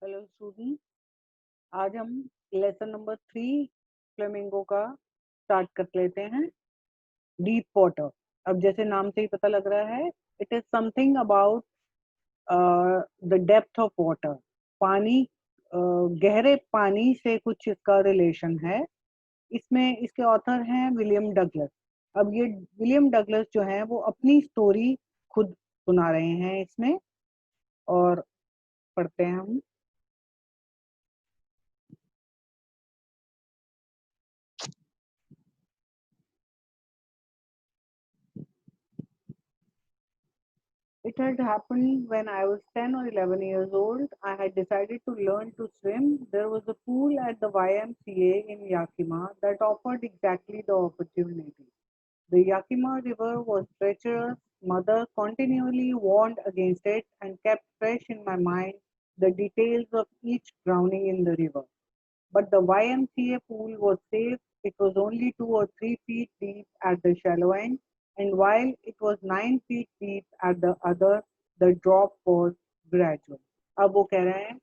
Hello student. आज हम lesson number 3 flamingo का स्टार्ट कर लेते हैं। Deep water. अब जैसे नाम से ही पता लग रहा है, it is something about the depth of water. पानी, गहरे पानी से कुछ इसका रिलेशन है। इसमें इसके ऑथर हैं विलियम डगलस। अब ये विलियम डगलस जो है वो अपनी स्टोरी खुद सुना रहे हैं इसमें, और पढ़ते हैं हम। It had happened when I was 10 or 11 years old. I had decided to learn to swim. There was a pool at the YMCA in Yakima that offered exactly the opportunity. The Yakima River was treacherous. Mother continually warned against it and kept fresh in my mind the details of each drowning in the river. But the YMCA pool was safe. It was only 2 or 3 feet deep at the shallow end, and while it was 9 feet deep at the other, the drop was gradual. अब वो कह रहे हैं,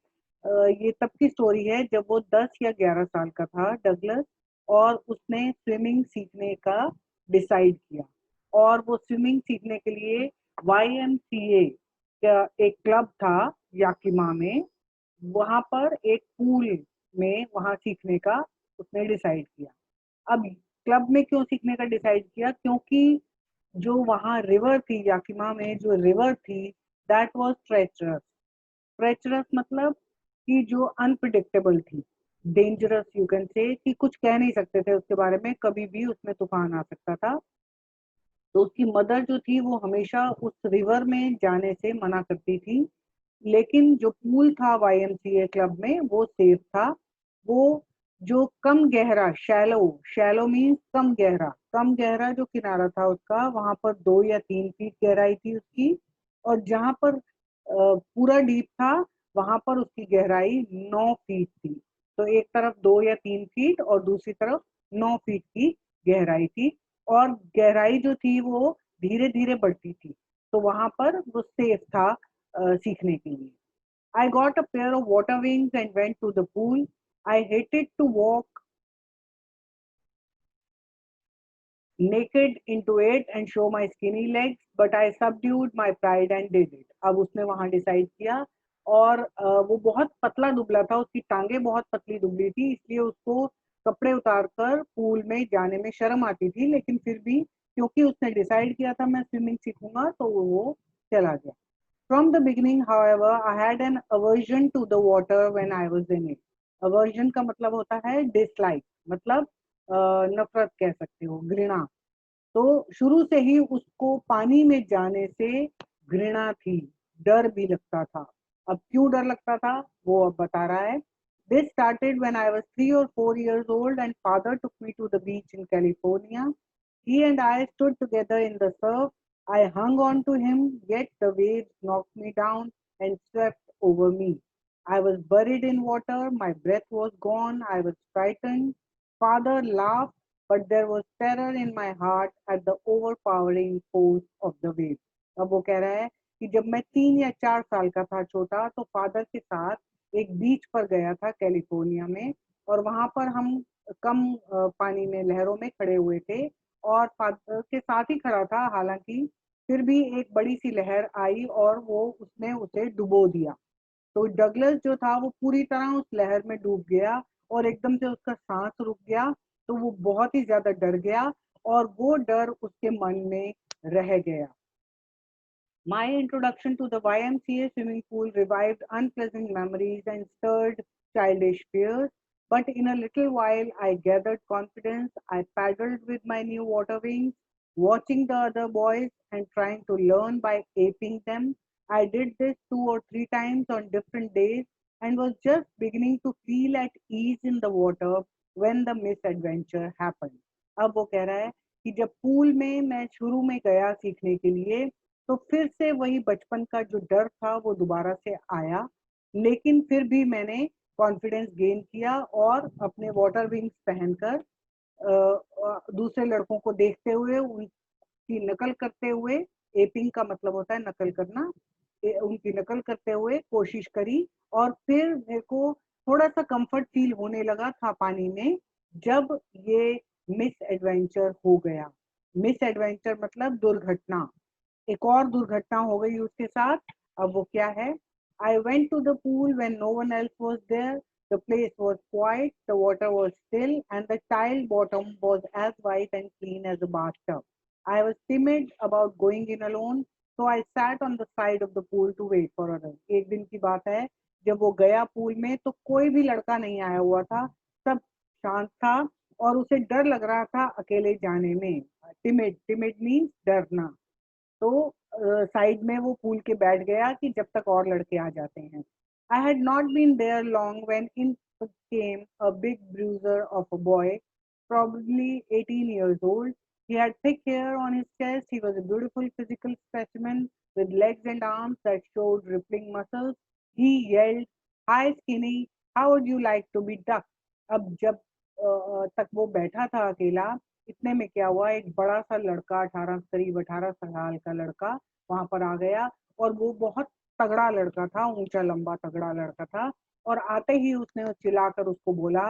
ये तब की story है जब वो 10 या 11 साल का था डगलस, और उसने स्विमिंग सीखने का डिसाइड किया। और वो स्विमिंग सीखने के लिए YMCA का एक क्लब था याकिमा में, वहां पर एक पूल में वहां सीखने का उसने डिसाइड किया। अब क्लब में क्यों सीखने का डिसाइड किया? क्योंकि जो वहां रिवर थी, याकिमा में जो रिवर थी, दैट वाज ट्रेचरस। ट्रेचरस मतलब कि जो अनप्रिडिक्टेबल थी, डेंजरस यू कैन से, कि कुछ कह नहीं सकते थे उसके बारे में, कभी भी उसमें तूफान आ सकता था। तो उसकी मदर जो थी वो हमेशा उस रिवर में जाने से मना करती थी। लेकिन जो पूल था YMCA क्लब में वो सेफ था। वो जो कम गहरा, शैलो, शैलो मीन्स कम गहरा, कम गहरा जो किनारा था उसका, वहां पर 2 या 3 फीट गहराई थी उसकी। और जहां पर पूरा डीप था, वहां पर उसकी गहराई 9 फीट थी। तो एक तरफ 2 या 3 फीट और दूसरी तरफ 9 फीट की गहराई थी। और गहराई जो थी वो धीरे धीरे बढ़ती थी, तो वहां पर वो सेफ था सीखने के लिए। I got a pair of water wings and went to the pool. I hated to walk naked into it and show my skinny legs, but I subdued my pride and did it. अब उसने वहां decide किया। और वो बहुत पतला दुबला था, उसकी टांगे बहुत पतली दुबली थी, इसलिए उसको कपड़े उतार कर पूल में जाने में शर्म आती थी। लेकिन फिर भी क्योंकि उसने डिसाइड किया था मैं स्विमिंग सीखूंगा, तो वो चला गया। From the beginning, however, I had an aversion to the water when I was in it. Aversion का मतलब होता है dislike, मतलब नफरत कह सकते हो, घृणा। तो शुरू से ही उसको पानी में जाने से घृणा थी, डर भी लगता था। अब क्यों डर लगता था वो अब बता रहा है। This started when I was 3 or 4 years old and father took me to the beach in California. He and I stood together in the surf. I hung on to him, yet the waves knocked me down and swept over me. I was buried in water, my breath was gone, I was frightened. Father laughed, but there was terror in my heart at the overpowering force of the waves. अब वो कह रहा है कि जब मैं 3 या 4 साल का था, छोटा, तो फादर के साथ एक बीच पर गया था कैलिफोर्निया में। और वहां पर हम कम पानी में, लहरों में खड़े हुए थे, और फादर के साथ ही खड़ा था हालांकि। फिर भी एक बड़ी सी लहर आई और वो उसने उसे डुबो दिया। तो डगलस जो था वो पूरी तरह उस लहर में डूब गया, और एकदम से उसका सांस रुक गया। तो वो बहुत ही ज्यादा डर गया, और वो डर उसके मन में रह गया। My introduction to the YMCA swimming pool revived unpleasant memories and stirred childish fears. But in a little while, I gathered confidence. I paddled with my new water wings, watching the other boys and trying to learn by aping them. I did this 2 or 3 times on different days and was just beginning to feel at ease in the water when the misadventure happened. अब वो कह रहा है कि जब pool में मैं शुरू में गया सीखने के लिए, तो फिर से वही बचपन का जो डर था वो दोबारा से आया। लेकिन फिर भी मैंने कॉन्फिडेंस गेन किया और अपने वाटर विंग्स पहनकर दूसरे लड़कों को देखते हुए, उनकी नकल करते हुए, एपिंग का मतलब होता है नकल करना, उनकी नकल करते हुए कोशिश करी और फिर मेरे को थोड़ा-सा कम्फर्ट फ़ील होने लगा था पानी में, जब ये मिस एडवेंचर हो गया। मिस एडवेंचर मतलब दुर्घटना। एक और दुर्घटना हो गई उसके साथ, अब वो क्या है? I went to the pool when no one else was there. The place was quiet, the water was still, and the tile bottom was as white and clean as a bathtub. I was timid about going in alone, so I sat on the side of the pool to wait for others. एक दिन की बात है, जब वो गया pool में तो कोई भी लड़का नहीं आया हुआ था, सब शांत था और उसे डर लग रहा था अकेले जाने में। टिमिड टिमिड मीन्स डरना। तो साइड में वो पूल के बैठ गया कि जब तक और लड़के आ जाते हैं। I had not been there long when in came a big bruiser of a boy, probably 18 years old. He had thick hair on his chest. He was a beautiful physical specimen with legs and arms that showed rippling muscles. He yelled, "Hi, skinny. How would you like to be ducked?" अब जब तक वो बैठा था अकेला, इतने में क्या हुआ, एक बड़ा-सा लड़का 18 करीब 18 साल का लड़का वहाँ पर आ गया और वो बहुत तगड़ा लड़का था, ऊँचा लंबा तगड़ा लड़का था और आते ही उसने चिल्लाकर उसको बोला,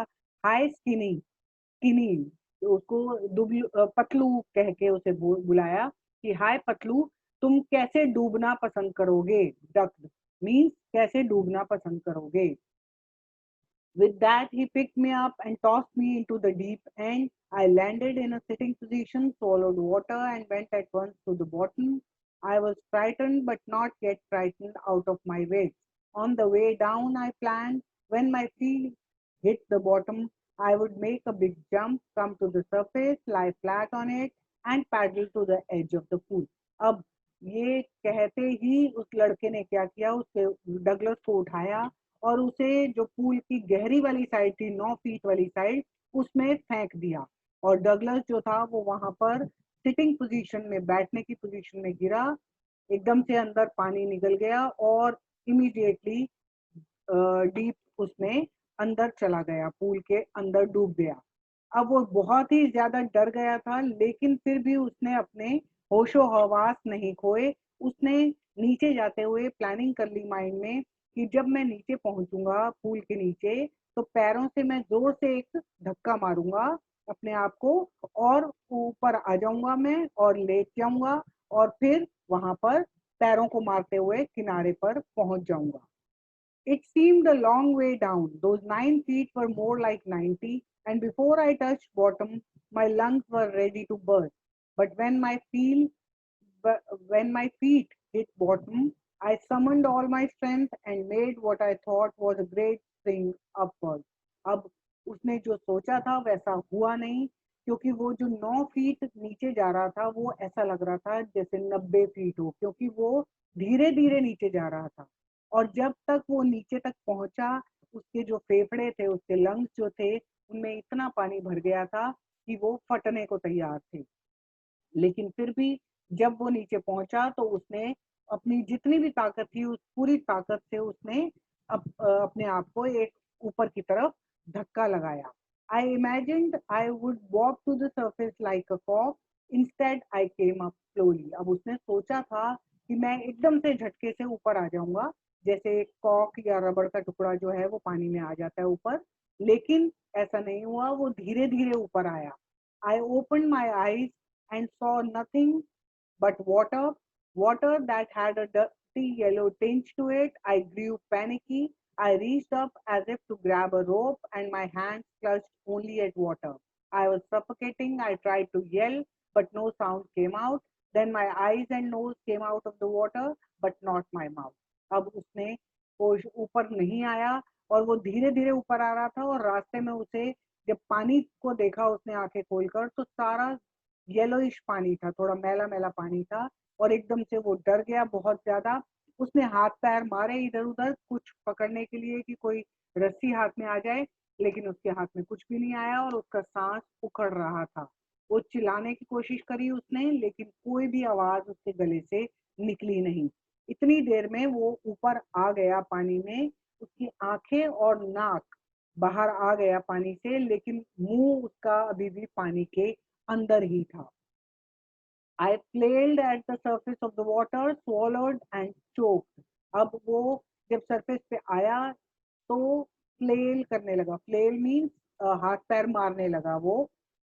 हाय स्किनी, स्किनी, तो उसको पतलू कह के उसे बुलाया कि हाय पतलू, तुम कैसे डूबना पसंद करोगे? डक्ड मीन्स कैसे डूबना पसंद करोगे? With that, he picked me up and tossed me into the deep end. I landed in a sitting position, swallowed water, and went at once to the bottom. I was frightened, but not yet frightened out of my wits. On the way down, I planned, when my feet hit the bottom, I would make a big jump, come to the surface, lie flat on it, and paddle to the edge of the pool. अब ये कहते ही उस लड़के ने क्या किया, उसके Douglas को उठाया और उसे जो पूल की गहरी वाली साइड थी, 9 फीट वाली साइड, उसमें फेंक दिया और डगलस जो था वो वहां पर सिटिंग पोजीशन में, बैठने की पोजीशन में गिरा। एकदम से अंदर पानी निकल गया और इमीडिएटली डीप उसमें अंदर चला गया, पूल के अंदर डूब गया। अब वो बहुत ही ज़्यादा डर गया था, लेकिन फिर भी उसने अपने होशो-हवास नहीं खोए। उसने नीचे जाते हुए प्लानिंग कर ली माइंड में कि जब मैं नीचे पहुँचूँगा पूल के नीचे, तो पैरों से मैं ज़ोर से एक धक्का मारूँगा अपने आप को और ऊपर आ जाऊँगा मैं और लेट जाऊँगा और फिर वहाँ पर पैरों को मारते हुए किनारे पर पहुँच जाऊँगा। It seemed a long way down. Those 9 feet were more like 90, and before I touched bottom, my lungs were ready to burst. But when my feet hit bottom, I summoned all my strength and made what I thought was a great spring upward. अब उसने जो सोचा था वैसा हुआ नहीं, क्योंकि वो जो 9 फीट नीचे जा रहा था वो ऐसा लग रहा था जैसे 90 फीट हो, क्योंकि वो धीरे-धीरे नीचे जा रहा था। और जब तक वो नीचे तक पहुँचा, उसके जो फेफड़े थे, उसके लंग्स जो थे, उनमें इतना पानी भर गया था कि वो फटने को तैयार थे। लेकिन फिर भी जब वो नीचे पहुँचा तो उसने अपनी जितनी भी ताकत थी, उस पूरी ताकत से उसने अपने आप को एक ऊपर की तरफ धक्का लगाया। I imagined I would walk to the surface like a cork, instead I came up slowly. अब उसने सोचा था कि मैं एकदम से झटके से ऊपर आ जाऊँगा, जैसे कॉर्क या रबड़ का टुकड़ा जो है वो पानी में आ जाता है ऊपर, लेकिन ऐसा नहीं हुआ, वो धीरे-धीरे ऊपर आया। I opened my eyes and saw nothing but water, water that had a dirty yellow tinge to it. I grew panicky. I reached up as if to grab a rope, and my hands clutched only at water. I was suffocating. I tried to yell, but no sound came out. Then my eyes and nose came out of the water, but not my mouth. अब उसने वो ऊपर नहीं आया और वो धीरे-धीरे ऊपर आ रहा था और रास्ते में उसे जब पानी को देखा उसने आँखें खोलकर, तो सारा येलोइश पानी था, थोड़ा मैला-मैला पानी था और एकदम से वो डर गया बहुत ज़्यादा। उसने हाथ-पैर मारे इधर-उधर कुछ पकड़ने के लिए कि कोई रस्सी हाथ में आ जाए, लेकिन उसके हाथ में कुछ भी नहीं आया और उसका साँस उखड़ रहा था। वो चिल्लाने की कोशिश करी उसने, लेकिन कोई भी आवाज़ उसके गले से निकली नहीं। इतनी देर में वो ऊपर आ गया पानी में, उसकी आँखें और नाक बाहर आ गया पानी से, लेकिन मुँह उसका अभी भी पानी के अंदर ही था। I flailed at the surface of the water, swallowed and choked. अब वो जब सरफेस पे आया तो फ्लेल करने लगा. फ्लेल मीन्स हाथ पैर मारने लगा वो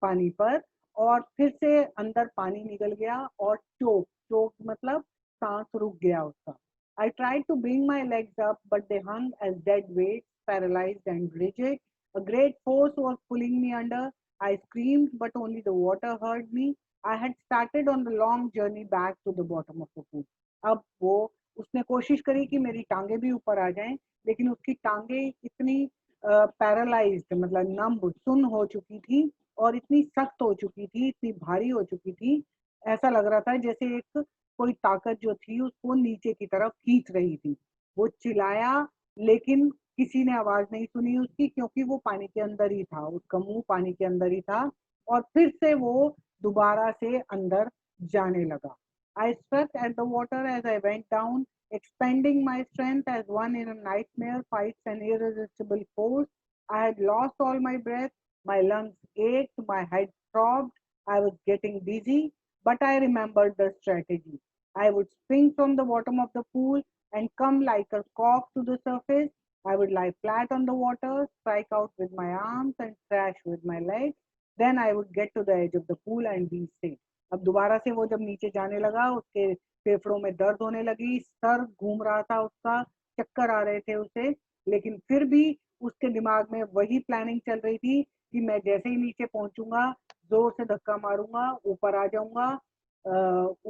पानी पर, और फिर से अंदर पानी निकल गया, और चोक चोक मतलब सांस रुक गया उसका. I tried to bring my legs up, but they hung as dead weights, paralyzed and rigid. A great force was pulling me under. I screamed, but only the water heard me. I had started on the long journey back to the bottom of the pool. अब वो उसने कोशिश करी कि मेरी टांगे भी ऊपर आ जाएं, लेकिन उसकी टांगे इतनी पैरालाइज्ड मतलब नम सुन्न हो चुकी थी, और इतनी सख्त हो चुकी थी, इतनी भारी हो चुकी थी, ऐसा लग रहा था जैसे एक कोई ताकत जो थी उसको नीचे की तरफ खींच रही थी. वो चिल्लाया, लेकिन किसी ने आवाज नहीं सुनी उसकी, क्योंकि वो पानी के अंदर ही था, उसका मुंह पानी के अंदर ही था, और फिर से वो दोबारा से अंदर जाने लगा. I struck at the water as I went down, expending my strength as one in a nightmare fights an irresistible force. I had lost all my breath, my lungs ached, my head throbbed, I was getting dizzy, but I remembered the strategy. I would spring from the bottom of the pool and come like a cork to the surface. I would lie flat on the water, strike out with my arms, and crash with my legs. Then I would get to the edge of the pool and be safe. अब दोबारा से वो जब नीचे जाने लगा, उसके फेफड़ों में दर्द होने लगी, सर घूम रहा था उसका, चक्कर आ रहे थे उसे, लेकिन फिर भी उसके दिमाग में वही प्लानिंग चल रही थी कि मैं जैसे ही नीचे पहुंचूंगा, जोर से धक्का मारूंगा, ऊपर आ जाऊंगा,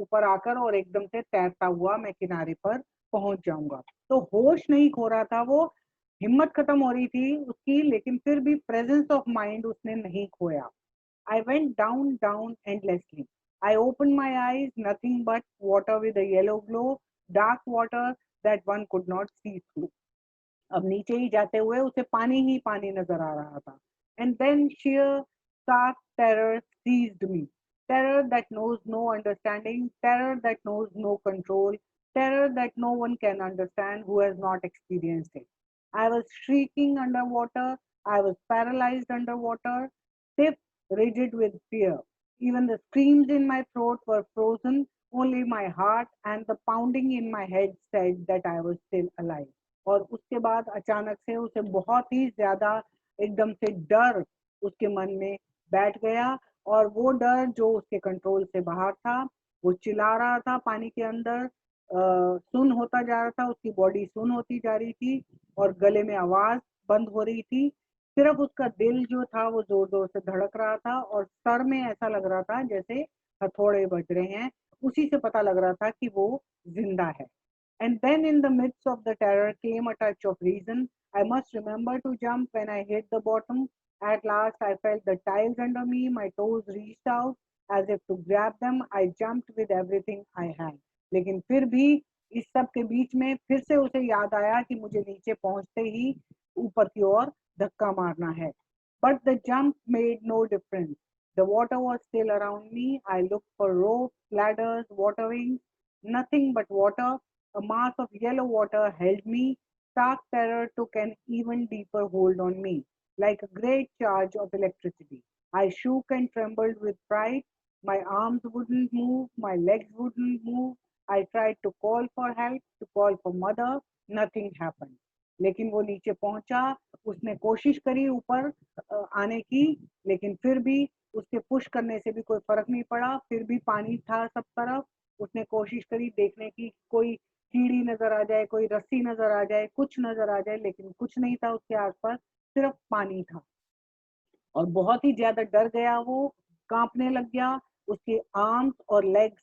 ऊपर आकर और एकदम से तैरता हुआ मैं किनारे पर पहुंच जाऊंगा. तो होश नहीं खो रहा था वो, हिम्मत खत्म हो रही थी उसकी, लेकिन फिर भी प्रेजेंस ऑफ माइंड उसने नहीं खोया. I went down, down endlessly. I opened my eyes, nothing but water with a yellow glow, dark water that one could not see through. अब नीचे ही जाते हुए उसे पानी ही पानी नजर आ रहा था. And then sheer stark terror seized me. Terror that knows no understanding, terror that knows no control, terror that no one can understand who has not experienced it. I was shrieking underwater. I was paralyzed underwater, stiff, rigid with fear. Even the screams in my throat were frozen. Only my heart and the pounding in my head said that I was still alive. और उसके बाद अचानक से उसे बहुत ही ज़्यादा एकदम से डर उसके मन में बैठ गया, और वो डर जो उसके कंट्रोल से बाहर था, वो चिल्ला रहा था पानी के अंदर, सुन्न होता जा रहा था, उसकी बॉडी सुन्न होती जा रही थी, और गले में आवाज़ बंद हो रही थी. सिर्फ उसका दिल जो था वो ज़ोर-ज़ोर से धड़क रहा था, और सर में ऐसा लग रहा था जैसे हथौड़े बज रहे हैं. उसी से पता लग रहा था कि वो ज़िंदा है. And then in the midst of the terror came a touch of reason. I must remember to jump when I hit the bottom. At last I felt the tiles under me, my toes reached out as if to grab them. I jumped with everything I had. लेकिन फिर भी इस सब के बीच में फिर से उसे याद आया कि मुझे नीचे पहुंचते ही ऊपर की ओर धक्का मारना है. But the jump made no difference. The water was still around me. I looked for ropes, ladders, water wings, nothing but water. A mass of yellow water held me. Stark terror took an even deeper hold on me, like a great charge of electricity. I shook and trembled with fright. My arms wouldn't move, my legs wouldn't move. I tried to call for help, to call for mother. Nothing happened. लेकिन वो नीचे पहुंचा, उसने कोशिश करी ऊपर आने की, लेकिन फिर भी उसके पुश करने से भी कोई फर्क नहीं पड़ा, फिर भी पानी था सब तरफ. उसने कोशिश करी देखने की, कोई कीड़ी नजर आ जाए, कोई रस्सी नजर आ जाए, कुछ नजर आ जाए, लेकिन कुछ नहीं था उसके आसपास, सिर्फ पानी था. और बहुत ही ज़्यादा डर गया वो, काँपने लग गया, उसके आर्म्स और लेग्स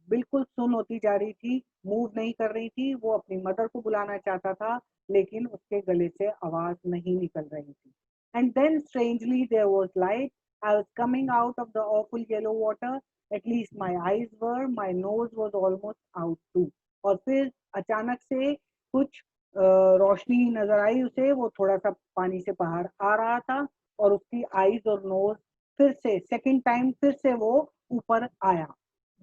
बिल्कुल सुन्न होती जा रही थी, मूव नहीं कर रही थी, वो अपनी मदर को बुलाना चाहता था, लेकिन उसके गले से आवाज़ नहीं निकल रही थी. And then strangely there was light. I was coming out of the awful yellow water, at least my eyes were, my nose was almost out too. और फिर अचानक से कुछ रोशनी नज़र आई उसे, वो थोड़ा-सा पानी से बाहर आ रहा था, और उसकी आईज और नोज फिर से सेकंड टाइम फिर से वो ऊपर आया.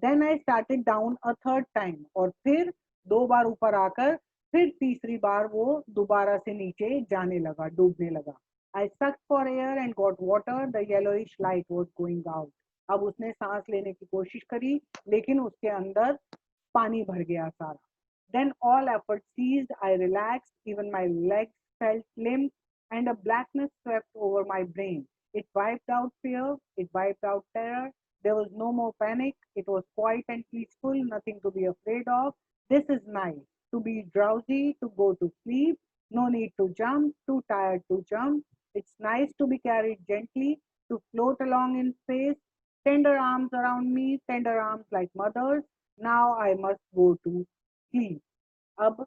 Then I started down a third time, और फिर दो बार ऊपर आकर फिर तीसरी बार वो दोबारा से नीचे जाने लगा, डूबने लगा. I sucked for air and got water. The yellowish light was going out. अब उसने सांस लेने की कोशिश करी, लेकिन उसके अंदर पानी भर गया सारा। Then all effort ceased. I relaxed. Even my legs felt limp, and a blackness swept over my brain. It wiped out fear. It wiped out terror. There was no more panic. It was quiet and peaceful. Nothing to be afraid of. This is nice. To be drowsy, to go to sleep. No need to jump. Too tired to jump. It's nice to be carried gently, to float along in space. Tender arms around me, tender arms like mothers. Now I must go to sleep. अब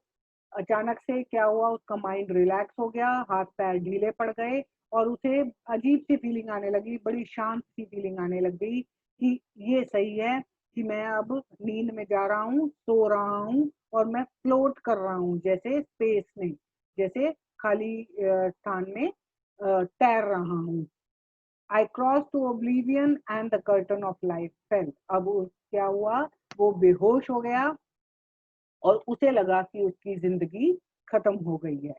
अचानक से क्या हुआ, उसका mind relax हो गया, हाथ पैर ढीले पड़ गए और उसे अजीब सी फीलिंग आने लगी, बड़ी शांत सी फीलिंग आने लग गई कि ये सही है कि मैं अब नींद में जा रहा हूँ, सो रहा हूँ और मैं फ्लोट कर रहा हूँ जैसे स्पेस में, जैसे खाली स्थान में तैर रहा हूँ। I cross to oblivion and the curtain of life fell. अब क्या हुआ, वो बेहोश हो गया और उसे लगा कि उसकी जिंदगी खत्म हो गई है।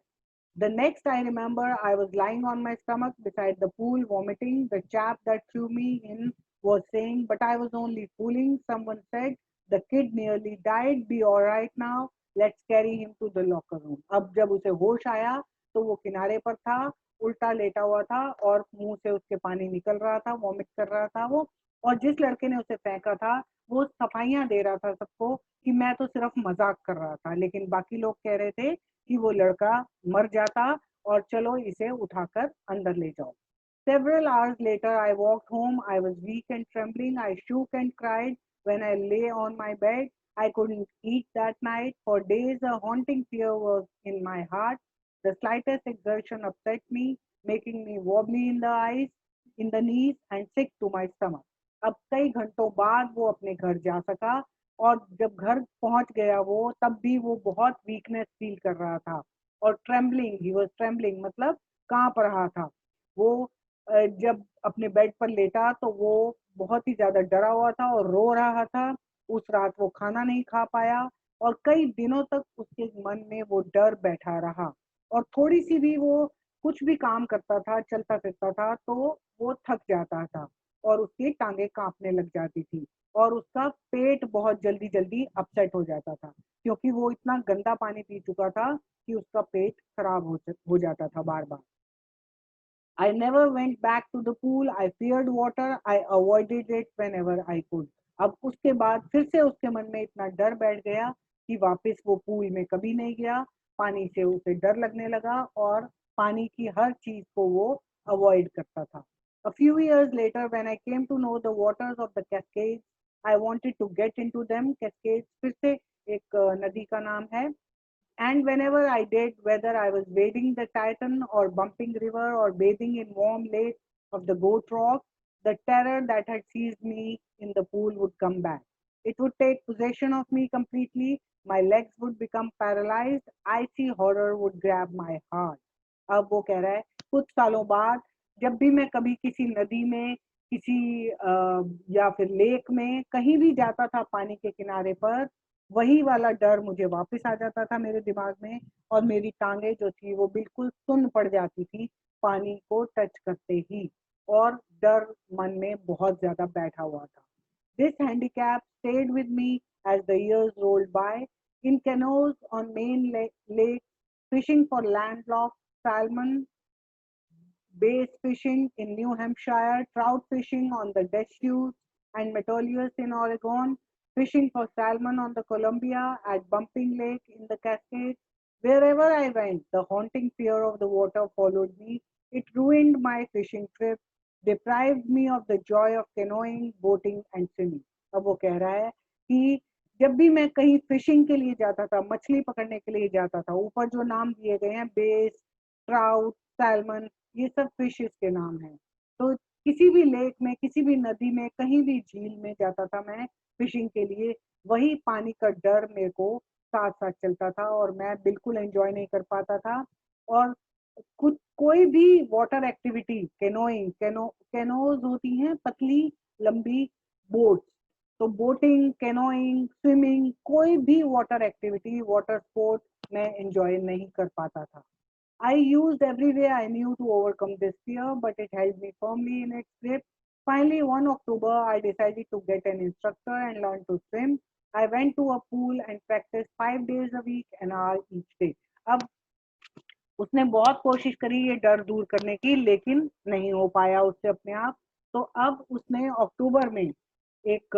The next I remember, I was lying on my stomach beside the pool, vomiting. The chap that threw me in was saying, but I was only fooling. Someone said, the kid nearly died. Be all right now. Let's carry him to the locker room. अब जब उसे होश आया तो वो किनारे पर था, उल्टा लेटा हुआ था और मुंह से उसके पानी निकल रहा था, वॉमिट कर रहा था वो। और जिस लड़के ने उसे फेंका था वो सफाइयां दे रहा था सबको कि मैं तो सिर्फ मजाक कर रहा था, लेकिन बाकी लोग कह रहे थे कि वो लड़का मर जाता और चलो इसे उठाकर अंदर ले जाओ। Several hours later, I walked home. I was weak and trembling. I shook and cried when I lay on my bed. I couldn't eat that night. For days, a haunting fear was in my heart. The slightest exertion upset me, making me wobbly in the eyes, in the knees, and sick to my stomach. अब कई घंटों बाद वो अपने घर जा सका और जब घर पहुंच गया वो, तब भी वो बहुत वीकनेस फील कर रहा था और ट्रेम्बलिंग, ही वाज ट्रेम्बलिंग मतलब कांप रहा था वो। जब अपने बेड पर लेटा तो वो बहुत ही ज़्यादा डरा हुआ था और रो रहा था। उस रात वो खाना नहीं खा पाया और कई दिनों तक उसके मन में वो डर बैठा रहा और थोड़ी-सी भी वो कुछ भी काम करता था, चलता-फिरता था, तो वो थक जाता था और उसकी टाँगें काँपने लग जाती थी और उसका पेट बहुत जल्दी-जल्दी अपसेट हो जाता था, क्योंकि वो इतना गंदा पानी पी चुका था कि उसका पेट खराब हो जाता था बार-बार। I never went back to the pool. I feared water. I avoided it whenever I could. अब उसके बाद फिर से उसके मन में इतना डर बैठ गया कि वापस वो पूल में कभी नहीं गया। पानी से उसे डर लगने लगा और पानी की हर चीज को वो अवॉइड करता था। A few years later, when I came to know the waters of the Cascades, I wanted to get into them. Cascades फिर से एक नदी का नाम है। And whenever I did, whether I was wading the Titan or bumping river or bathing in warm lake of the Goat Rock, the terror that had seized me in the pool would come back. It would take possession of me completely. My legs would become paralyzed. Icy horror would grab my heart. अब वो कह रहा है कुछ सालों बाद जब भी मैं कभी किसी नदी में किसी या फिर लेक में कहीं भी जाता था पानी के किनारे पर, वही वाला डर मुझे वापस आ जाता था मेरे दिमाग में और मेरी टांगें जो थी वो बिल्कुल सुन्न पड़ जाती थी पानी को टच करते ही और डर मन में बहुत ज़्यादा बैठा हुआ था। This handicap stayed with me as the years rolled by. In canoes on main lake, fishing for landlocked salmon, bass fishing in New Hampshire, trout fishing on the Deschutes and Metolius in Oregon, fishing for salmon on the Columbia at Bumping Lake in the Cascades. Wherever I went, the haunting fear of the water followed me. It ruined my fishing trip, deprived me of the joy of canoeing, boating and swimming. अब वो कह रहा है कि जब भी मैं कहीं फिशिंग के लिए जाता था, मछली पकड़ने के लिए जाता था, ऊपर जो नाम दिए गए हैं बेस, ट्राउट, सैल्मन, ये सब फिशेस के नाम हैं। तो किसी भी लेक में, किसी भी नदी में, कहीं भी झील में जाता था मैं फिशिंग के लिए, वही पानी का डर मेरे को साथ-साथ चलता था और मैं बिल्कुल एन्जॉय नहीं कर पाता था और कुछ कोई भी वाटर एक्टिविटी कैनोज़ होती हैं पतली लंबी बोट्स, तो बोटिंग, कैनोइंग, स्विमिंग कोई भी वाटर एक्टिविटी, वाटर स्पोर्ट मैं एन्जॉय नहीं कर पाता था। I used every way I knew to overcome this fear, but it held me firmly in its grip. Finally, one October, I decided to get an instructor and learn to swim. I went to a pool and practiced 5 days a week, an hour each day. अब उसने बहुत कोशिश करी ये डर दूर करने की, लेकिन नहीं हो पाया उससे अपने आप। तो अब उसने अक्टूबर में एक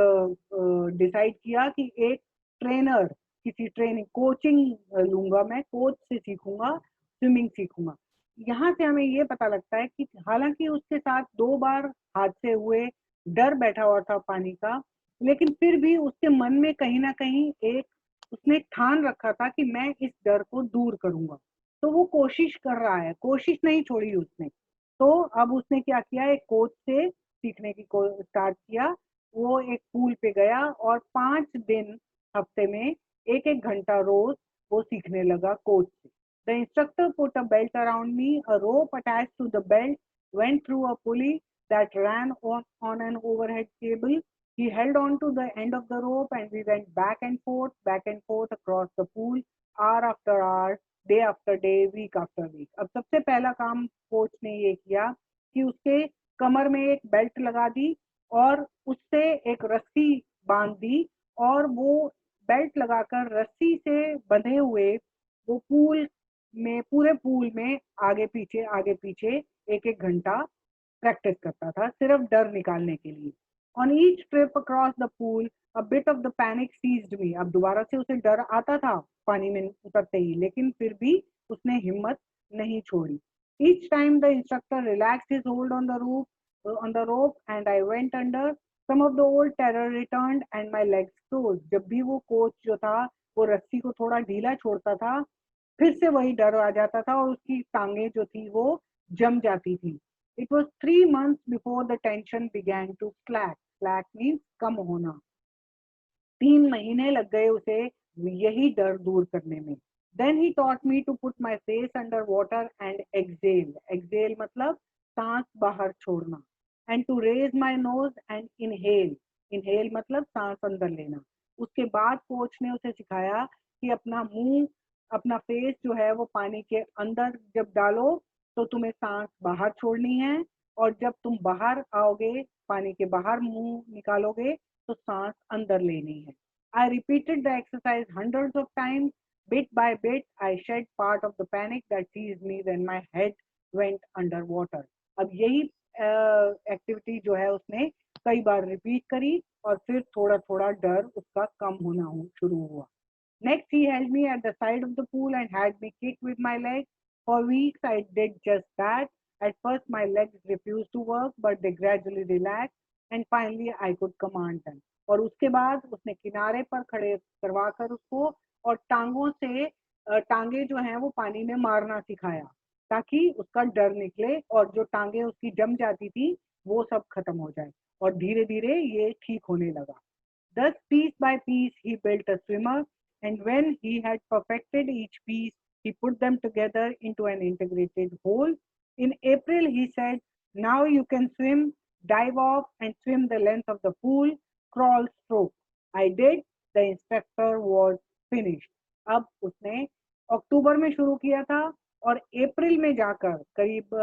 डिसाइड किया कि एक ट्रेनर, किसी ट्रेनिंग कोचिंग लूंगा, मैं कोच से सीखूंगा, स्विमिंग सीखूंगा। यहाँ से हमें ये पता लगता है कि हालांकि उसके साथ 2 बार हादसे हुए, डर बैठा हुआ था पानी का, लेकिन फिर भी उसके मन में कहीं ना कहीं एक उसने ठान रखा था कि मैं इस डर को दूर करूंगा। तो वो कोशिश कर रहा है, कोशिश नहीं छोड़ी उसने। तो अब उसने क्या किया, एक कोच से सीखने की स्टार्ट किया। वो एक पूल पे गया और 5 दिन हफ्ते में एक एक घंटा रोज वो सीखने लगा कोच से। The instructor put a belt around me, a rope attach to the belt went through a pulley that ran on an overhead cable. He held on to the end of the rope and we went back and forth across the pool, hour after hour, day after day, week after week. अब सबसे पहला काम coach ने ये किया कि उसके कमर में एक बेल्ट लगा दी और उससे एक रस्सी बांध दी, और वो बेल्ट लगाकर रस्सी से बंधे हुए वो पूरे पूल में आगे पीछे एक एक घंटा प्रैक्टिस करता था, सिर्फ डर निकालने के लिए। On each trip across the pool a bit of the panic seized me. अब दोबारा से उसे डर आता था पानी में उतरते ही, लेकिन फिर भी उसने हिम्मत नहीं छोड़ी। Each time the instructor relax his hold on the rope and I went under. Some of the old terror returned and my legs froze. जब भी वो कोच जो था वो रस्सी को थोड़ा ढीला छोड़ता था, फिर से वही डर आ जाता था और उसकी टांगे जो थी वो जम जाती थी। It was 3 months before the tension began to slack. Slack means कम होना। 3 महीने लग गए उसे यही डर दूर करने में। Then he taught me to put my face under water and exhale. Exhale मतलब सांस बाहर छोड़ना। And to raise my nose and inhale. Inhale मतलब सांस अंदर लेना। उसके बाद कोच ने उसे सिखाया कि अपना फेस जो है वो पानी के अंदर जब डालो तो तुम्हें सांस बाहर छोड़नी है, और जब तुम बाहर आओगे, पानी के बाहर मुंह निकालोगे, तो सांस अंदर लेनी है। I repeated the exercise hundreds of times. Bit by bit, I shed part of the panic that seized me when my head went underwater. अब यही एक्टिविटी जो है उसने कई बार रिपीट करी और फिर थोड़ा थोड़ा डर उसका कम होना शुरू हुआ। Next, he held me at the side of the pool and had me kick with my legs. For weeks, I did just that. At first, my legs refused to work, but they gradually relaxed, and finally, I could command them. और उसके बाद उसने किनारे पर खड़े करवा कर उसको और टांगों से टांगे जो हैं वो पानी में मारना सिखाया, ताकि उसका डर निकले और जो टांगे उसकी जम जाती थी वो सब खत्म हो जाए, और धीरे धीरे ये ठीक होने लगा। Thus, piece by piece, he built a swimmer, and when he had perfected each piece, he put them together into an integrated whole. In April, he said, now you can swim, dive off, and swim the length of the pool, crawl, stroke. I did, the instructor was finished. अब उसने अक्टूबर में शुरू किया था और अप्रैल में जाकर करीब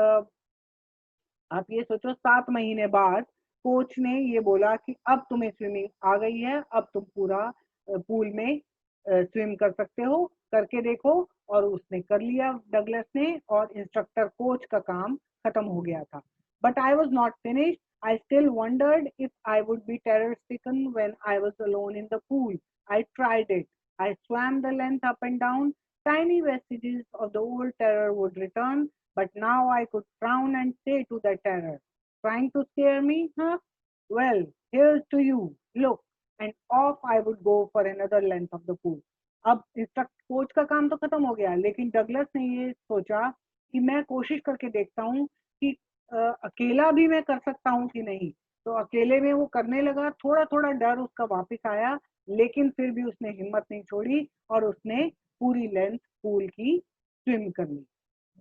आप ये सोचो 7 महीने बाद कोच ने ये बोला कि अब तुम्हें स्विमिंग आ गई है, अब तुम पूरा पूल में स्विम कर सकते हो, करके देखो। और उसने कर लिया डगलस ने, और इंस्ट्रक्टर कोच का काम खत्म हो गया था। But I was not finish. I still wondered if I would be terror stricken when I was alone in the pool. I tried it. I swam the length up and down. Tiny vestiges of the old terror would return, but now I could frown and say to the terror, trying to scare me, huh? Well, here's to you. Look, and off I would go for another length of the pool. अब instruct coach का काम तो खत्म हो गया, लेकिन Douglas ने ये सोचा कि मैं कोशिश करके देखता हूँ कि अकेला भी मैं कर सकता हूँ कि नहीं। तो अकेले में वो करने लगा, थोड़ा थोड़ा डर उसका वापस आया, लेकिन फिर भी उसने हिम्मत नहीं छोड़ी और उसने पूरी लेंथ पूल की स्विम कर ली।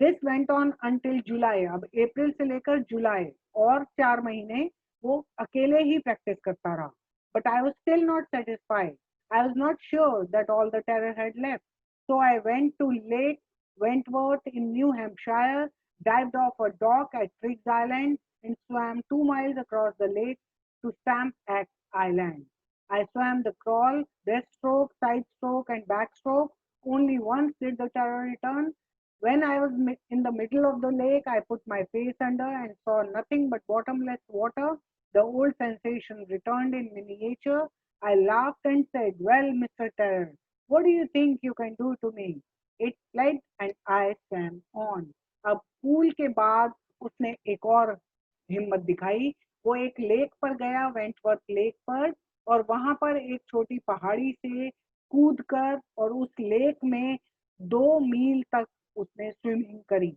दिस वेंट ऑन अंटिल जुलाई। अब अप्रैल से लेकर जुलाई और 4 महीने वो अकेले ही प्रैक्टिस करता रहा। But I was still not satisfied. I was not sure that all the terror had left, so I went to lake Wentworth in New Hampshire. dived off a dock at Triggs Island, and swam 2 miles across the lake to Stamp Axe Island. I swam the crawl, breaststroke, side stroke, and backstroke. Only once did the terror return. When I was in the middle of the lake, I put my face under and saw nothing but bottomless water. The old sensation returned in miniature. I laughed and said, "Well, Mr. Terror, what do you think you can do to me?" It fled and I swam on. अब pool के बाद उसने एक और हिम्मत दिखाई। वो एक लेक पर गया, वेंटवर्थ लेक पर, और वहां पर एक छोटी पहाड़ी से कूद कर और उस लेक में 2 मील तक उसने स्विमिंग करी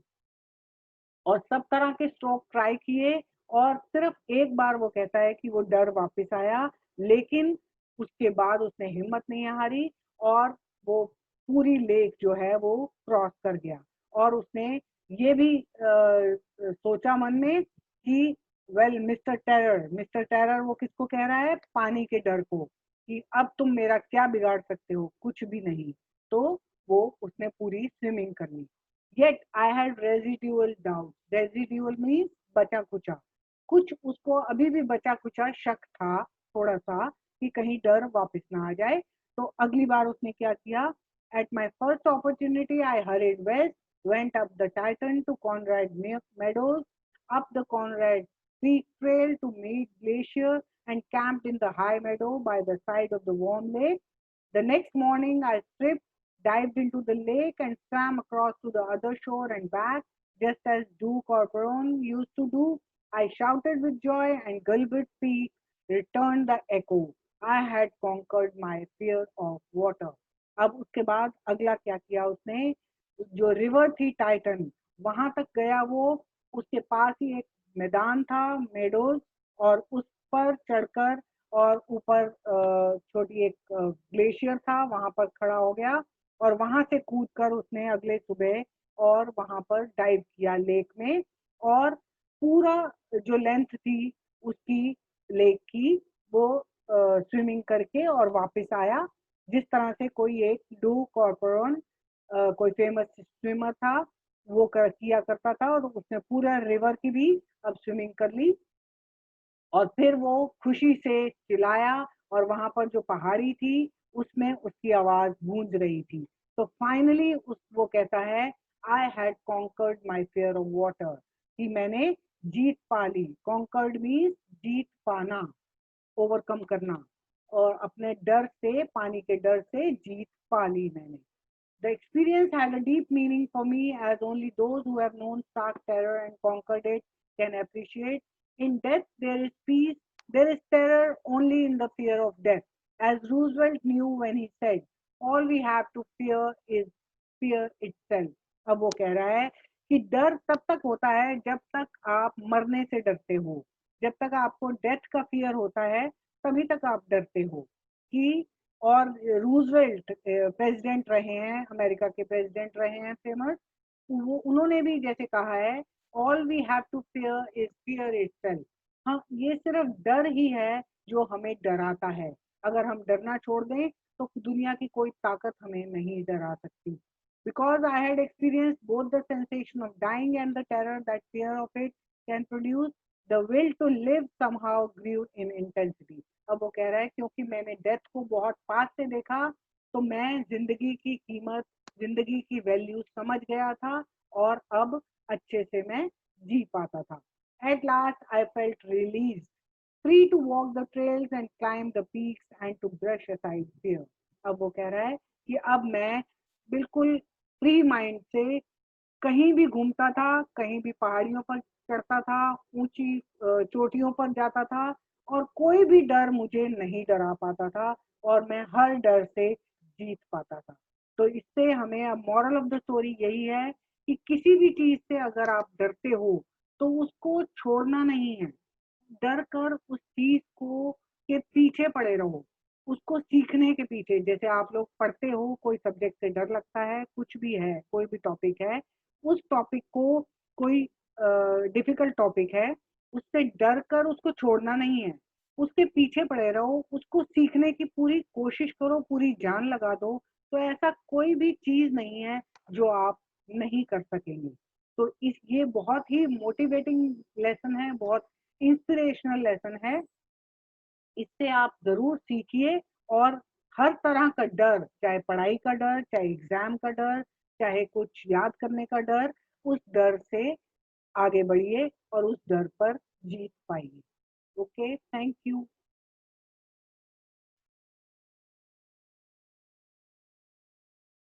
और सब तरह के स्ट्रोक ट्राई किए। और सिर्फ एक बार वो कहता है कि वो डर वापस आया, लेकिन उसके बाद उसने हिम्मत नहीं हारी और वो पूरी लेक जो है वो क्रॉस कर गया। और उसने ये भी सोचा मन में कि वेल मिस्टर टेरर वो किसको कह रहा है? पानी के डर को, कि अब तुम मेरा क्या बिगाड़ सकते हो? कुछ भी नहीं। तो वो उसने पूरी स्विमिंग कर ली। Yet I had residual doubt. Residual means बचा कुचा। कुछ उसको अभी भी बचा कुचा शक था थोड़ा सा कि कहीं डर वापस ना आ जाए। तो अगली बार उसने क्या किया? At my first opportunity, I hurried west, went up the Titan to Conrad Meadows, up the Conrad Creek Trail to Mead Glacier, and camped in the high meadow by the side of the warm lake. The next morning, I stripped, dived into the lake, and swam across to the other shore and back, just as Duke or Peron used to do. I shouted with joy, and Gilbert Peak returned the echo. I had conquered my fear of water. अब उसके बाद अगला क्या किया उसने? जो river थी Titan, वहां तक गया वो। उसके पास ही एक मैदान था, मेडोज, और उस पर चढ़कर और ऊपर छोटी एक ग्लेशियर था, वहां पर खड़ा हो गया और वहां से कूदकर उसने अगले सुबह और वहां पर डाइव किया लेक में। और पूरा जो लेंथ थी उसकी लेक की, वो स्विमिंग करके और वापस आया, जिस तरह से कोई एक डू कॉर्पोरन कोई फेमस स्विमर था वो किया करता था। और उसने पूरा रिवर की भी अब स्विमिंग कर ली और फिर वो खुशी से चिल्लाया और वहां पर जो पहाड़ी थी उसमें उसकी आवाज गूंज रही थी। तो फाइनली उस वो कहता है, I had conquered my fear of water, कि मैंने जीत पा ली। कॉन्कर्ड मीन्स जीत पाना, ओवरकम करना, और अपने डर से, पानी के डर से जीत पा ली मैंने। The experience had a deep meaning for me, as only those who have known stark terror and conquered it can appreciate. In death, there is peace. There is terror only in the fear of death. As Roosevelt knew when he said, all we have to fear is fear itself. अब वो कह रहा है कि डर तब तक होता है जब तक आप मरने से डरते हो। जब तक आपको डेथ का फियर होता है, तभी तक आप डरते हो। कि और रूजवेल्ट प्रेसिडेंट रहे हैं, अमेरिका के प्रेसिडेंट रहे हैं फेमस, वो उन्होंने भी जैसे कहा है, all we have to fear is fear itself. हाँ, ये सिर्फ डर ही है जो हमें डराता है। अगर हम डरना छोड़ दें तो दुनिया की कोई ताकत हमें नहीं डरा सकती। Because I had experienced both the sensation of dying and the terror that fear of it can produce, the will to live somehow grew in intensity. अब वो कह रहा है क्योंकि मैंने डेथ को बहुत पास से देखा, तो मैं जिंदगी की कीमत, जिंदगी की वैल्यू समझ गया था और अब अच्छे से मैं जी पाता था। At last I felt released, free to walk the trails and climb the peaks and to brush aside fear. अब वो कह रहा है कि अब मैं बिल्कुल फ्री माइंड से कहीं भी घूमता था, कहीं भी पहाड़ियों पर चढ़ता था, ऊंची चोटियों पर जाता था और कोई भी डर मुझे नहीं डरा पाता था और मैं हर डर से जीत पाता था। तो इससे हमें अब मॉरल ऑफ द स्टोरी यही है कि किसी भी चीज से अगर आप डरते हो तो उसको छोड़ना नहीं है। डर कर उस चीज को के पीछे पड़े रहो, उसको सीखने के पीछे। जैसे आप लोग पढ़ते हो, कोई सब्जेक्ट से डर लगता है, कुछ भी है, कोई भी टॉपिक है, उस टॉपिक को, कोई डिफिकल्ट टॉपिक है, उससे डर कर उसको छोड़ना नहीं है, उसके पीछे पड़े रहो, उसको सीखने की पूरी कोशिश करो, पूरी जान लगा दो। तो ऐसा कोई भी चीज नहीं है जो आप नहीं कर सकेंगे। तो इस ये ये बहुत ही मोटिवेटिंग लेसन है, बहुत इंस्पिरेशनल लेसन है। इससे आप ज़रूर सीखिए और हर तरह का डर, चाहे पढ़ाई का डर, चाहे एग्ज़ाम का डर, चाहे कुछ याद करने का डर, उस डर से आगे बढ़िए और उस डर पर जीत पाइए। Okay, thank you.